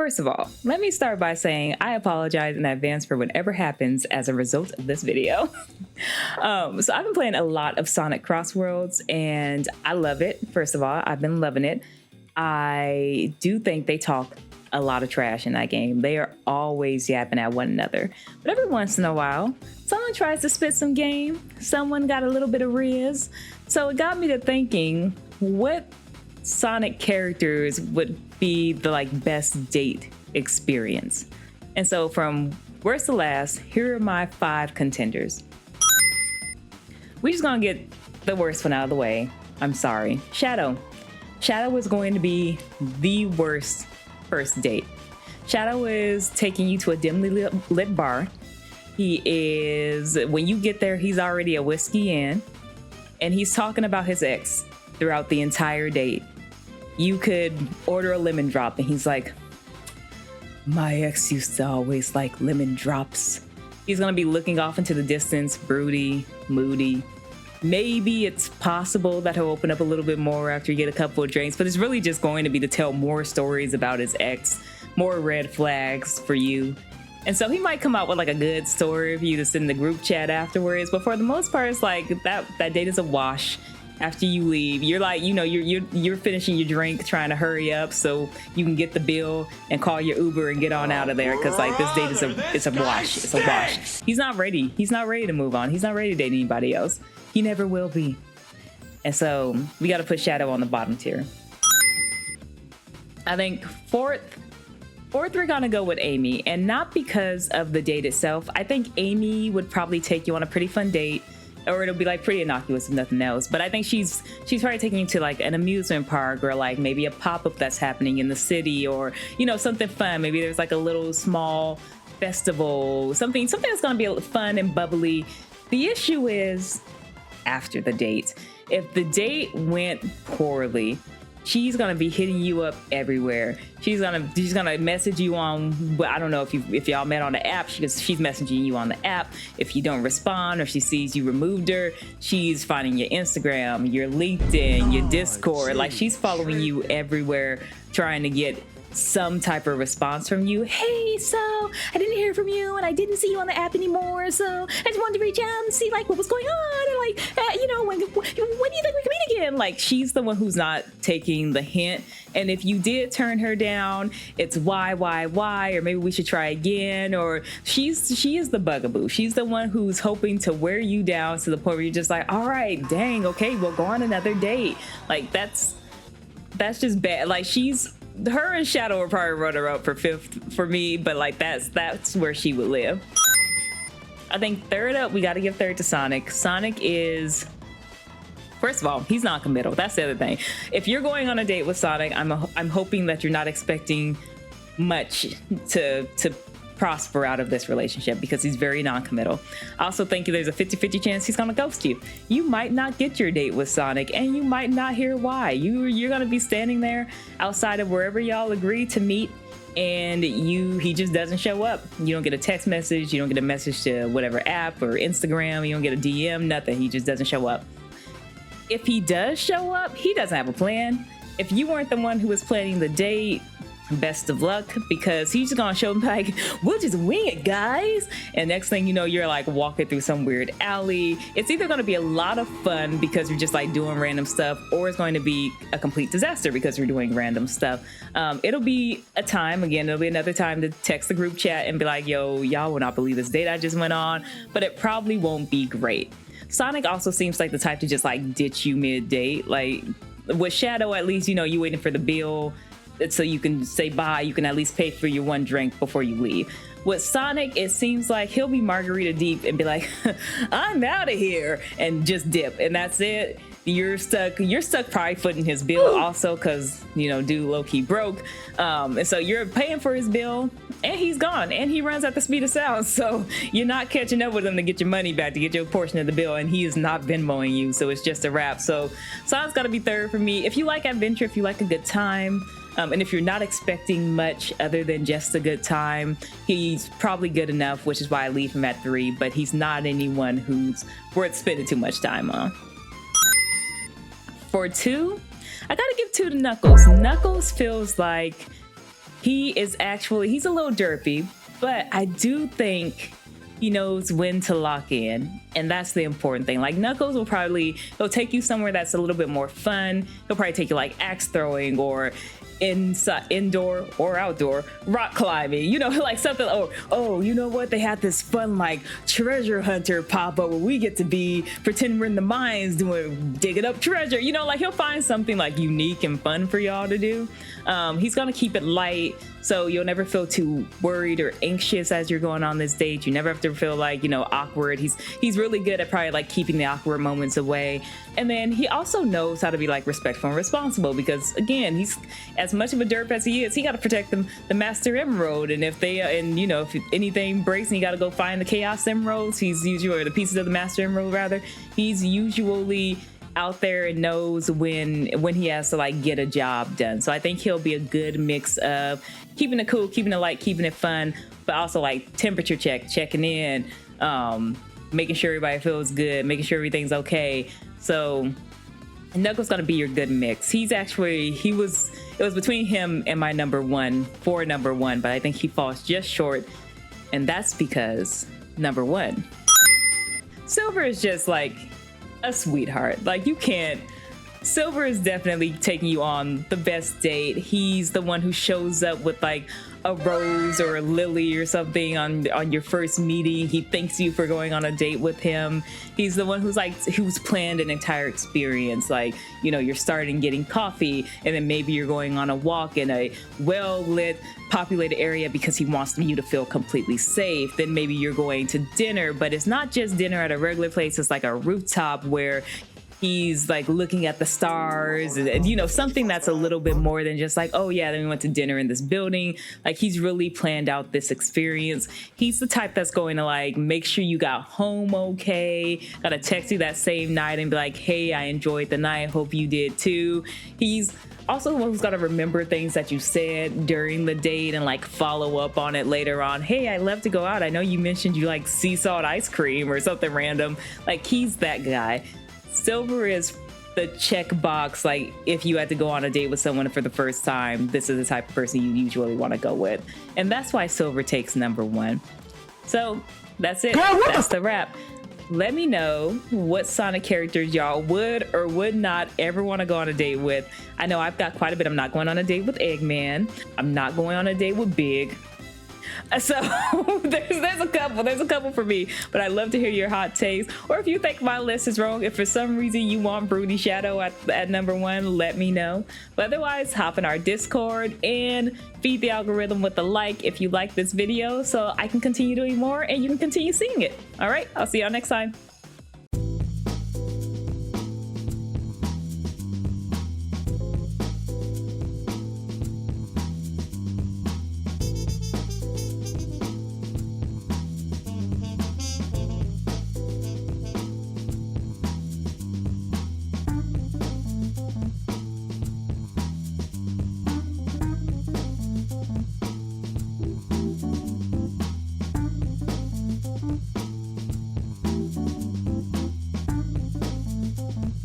First of all, let me start by saying I apologize in advance for whatever happens as a result of this video. So I've been playing a lot of Sonic Crossworlds and I love it. First of all, I've been loving it. I do think they talk a lot of trash in that game. They are always yapping at one another. But every once in a while, someone tries to spit some game. Someone got a little bit of riz. So it got me to thinking, what Sonic characters would be the best date experience? And so from worst to last, here are my 5 contenders. We're just gonna get the worst one out of the way. I'm sorry. Shadow. Shadow is going to be the worst first date. Shadow is taking you to a dimly lit bar. He is, when you get there, he's already a whiskey in, and he's talking about his ex throughout the entire date. You could order a lemon drop and he's like, my ex used to always like lemon drops. He's gonna be looking off into the distance, broody, moody. Maybe it's possible that he'll open up a little bit more after you get a couple of drinks, but it's really just going to be to tell more stories about his ex, more red flags for you. And so he might come out with a good story for you to send in the group chat afterwards, but for the most part, it's like that date is a wash. After you leave, you're you're finishing your drink, trying to hurry up so you can get the bill and call your Uber and get on out of there, because this date is a wash. It's a wash. He's not ready. He's not ready to move on. He's not ready to date anybody else. He never will be. And so we got to put Shadow on the bottom tier. I think fourth we're gonna go with Amy, and not because of the date itself. I think Amy would probably take you on a pretty fun date, or it'll be pretty innocuous if nothing else. But I think she's probably taking you to an amusement park, or maybe a pop-up that's happening in the city, or something fun. Maybe there's a little small festival, something that's gonna be fun and bubbly. The issue is after the date. If the date went poorly, she's gonna be hitting you up everywhere. She's gonna message you on, I don't know if y'all met on the app, she's messaging you on the app. If you don't respond or she sees you removed her, she's finding your Instagram, your LinkedIn, your Discord. She's following you everywhere, trying to get some type of response from you. Hey, so I didn't hear from you and I didn't see you on the app anymore, so I just wanted to reach out and see what was going on, and when do you think we can meet again? She's the one who's not taking the hint. And if you did turn her down, it's why, or maybe we should try again. Or she is the bugaboo. She's the one who's hoping to wear you down to the point where you're just all right, dang, okay, we'll go on another date. That's just bad. Her and Shadow are probably runner up for 5th for me, but that's where she would live. I think third up, we got to give third to Sonic. Sonic is, first of all, he's non-committal. That's the other thing. If you're going on a date with Sonic, I'm hoping that you're not expecting much to prosper out of this relationship, because he's very non-committal. I also think there's a 50-50 chance he's gonna ghost you. You might not get your date with Sonic, and you might not hear why. You're gonna be standing there outside of wherever y'all agree to meet, and he just doesn't show up. You don't get a text message, you don't get a message to whatever app or Instagram, you don't get a DM, nothing. He just doesn't show up. If he does show up, he doesn't have a plan. If you weren't the one who was planning the date, best of luck, because he's just gonna show up we'll just wing it, guys. And next thing you know, you're walking through some weird alley. It's either gonna be a lot of fun because you're just doing random stuff, or it's going to be a complete disaster because you're doing random stuff. It'll be another time to text the group chat and be yo, y'all will not believe this date I just went on, but it probably won't be great. Sonic also seems like the type to just ditch you mid-date. With Shadow, at least, you waiting for the bill so you can say bye, you can at least pay for your one drink before you leave. With Sonic, it seems like he'll be margarita deep and be I'm out of here, and just dip, and that's it. You're stuck probably footing his bill also, because dude low-key broke, and so you're paying for his bill, and he's gone, and he runs at the speed of sound, so you're not catching up with him to get your money back, to get your portion of the bill, and he has not Venmoing you, so it's just a wrap. So Sonic's got to be third for me. If you like adventure, if you like a good time, and if you're not expecting much other than just a good time, he's probably good enough, which is why I leave him at 3, but he's not anyone who's worth spending too much time on. For 2, I gotta give 2 to Knuckles. Knuckles feels like He is actually, he's a little derpy, but I do think he knows when to lock in, and that's the important thing. Like Knuckles will probably, he'll take you somewhere that's a little bit more fun. He'll probably take you like axe throwing or indoor or outdoor rock climbing, you know, like something. Oh, you know what, they had this fun like treasure hunter pop up where we get to be pretend we're in the mines digging up treasure, you know, like he'll find something like unique and fun for y'all to do. He's gonna keep it light, so you'll never feel too worried or anxious as you're going on this date. You never have to feel like, you know, awkward. He's really good at probably like keeping the awkward moments away. And then he also knows how to be like respectful and responsible, because again, he's as much of a derp as he is, he got to protect the Master Emerald. And if they and you know, if anything breaks and you got to go find the Chaos Emeralds, he's usually, or the pieces of the Master Emerald rather, he's usually out there and knows when he has to like get a job done. So I think he'll be a good mix of keeping it cool, keeping it light, keeping it fun, but also like temperature checking in, making sure everybody feels good, making sure everything's okay. So Knuckles gonna be your good mix. He's actually, it was between him and my number one, but I think he falls just short, and that's because number one, Silver is just like a sweetheart. Like you can't, Silver is definitely taking you on the best date. He's the one who shows up with like a rose or a lily or something on your first meeting. He thanks you for going on a date with him. He's the one who's planned an entire experience. Like, you know, you're starting getting coffee, and then maybe you're going on a walk in a well-lit, populated area because he wants you to feel completely safe. Then maybe you're going to dinner, but it's not just dinner at a regular place. It's like a rooftop where he's like looking at the stars and, you know, something that's a little bit more than just like, oh yeah, then we went to dinner in this building. Like he's really planned out this experience. He's the type that's going to like make sure you got home okay, gotta text you that same night and be like, hey, I enjoyed the night, hope you did too. He's also the one who's got to remember things that you said during the date and like follow up on it later on. Hey, I love to go out, I know you mentioned you like sea salt ice cream or something random. Like he's that guy. Silver is the checkbox, like if you had to go on a date with someone for the first time, this is the type of person you usually want to go with. And that's why Silver takes number one. So that's it. That's the wrap. Let me know what Sonic characters y'all would or would not ever want to go on a date with. I know I've got quite a bit. I'm not going on a date with Eggman. I'm not going on a date with Big. So there's a couple for me, but I'd love to hear your hot takes, or if you think my list is wrong, if for some reason you want Broody Shadow at number one, let me know. But otherwise, hop in our Discord and feed the algorithm with a like if you like this video so I can continue doing more and you can continue seeing it. All right, I'll see y'all next time.